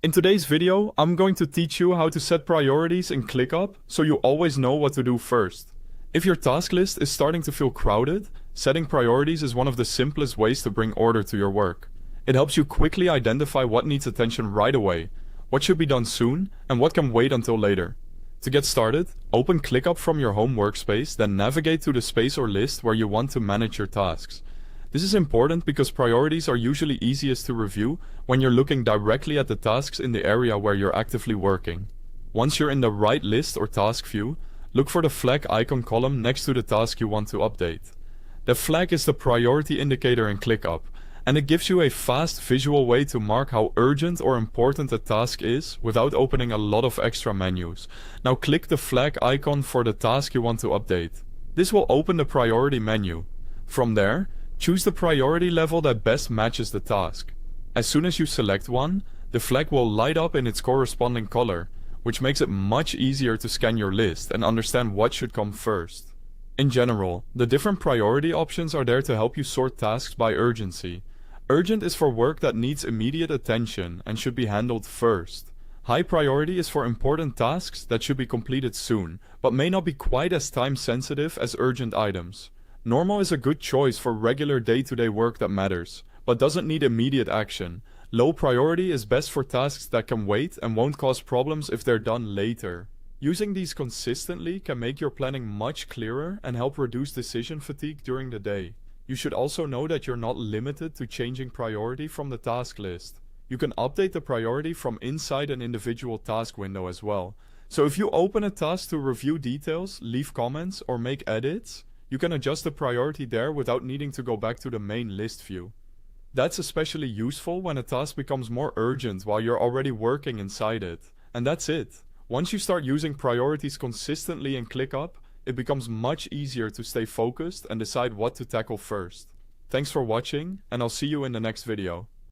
In today's video, I'm going to teach you how to set priorities in ClickUp so you always know what to do first. If your task list is starting to feel crowded, setting priorities is one of the simplest ways to bring order to your work. It helps you quickly identify what needs attention right away, what should be done soon, and what can wait until later. To get started, open ClickUp from your home workspace, then navigate to the space or list where you want to manage your tasks. This is important because priorities are usually easiest to review when you're looking directly at the tasks in the area where you're actively working. Once you're in the right list or task view, look for the flag icon column next to the task you want to update. The flag is the priority indicator in ClickUp, and it gives you a fast visual way to mark how urgent or important a task is without opening a lot of extra menus. Now click the flag icon for the task you want to update. This will open the priority menu. From there, choose the priority level that best matches the task. As soon as you select one, the flag will light up in its corresponding color, which makes it much easier to scan your list and understand what should come first. In general, the different priority options are there to help you sort tasks by urgency. Urgent is for work that needs immediate attention and should be handled first. High priority is for important tasks that should be completed soon, but may not be quite as time-sensitive as urgent items. Normal is a good choice for regular day-to-day work that matters, but doesn't need immediate action. Low priority is best for tasks that can wait and won't cause problems if they're done later. Using these consistently can make your planning much clearer and help reduce decision fatigue during the day. You should also know that you're not limited to changing priority from the task list. You can update the priority from inside an individual task window as well. So if you open a task to review details, leave comments, or make edits, you can adjust the priority there without needing to go back to the main list view. That's especially useful when a task becomes more urgent while you're already working inside it. And that's it. Once you start using priorities consistently in ClickUp, it becomes much easier to stay focused and decide what to tackle first. Thanks for watching, and I'll see you in the next video.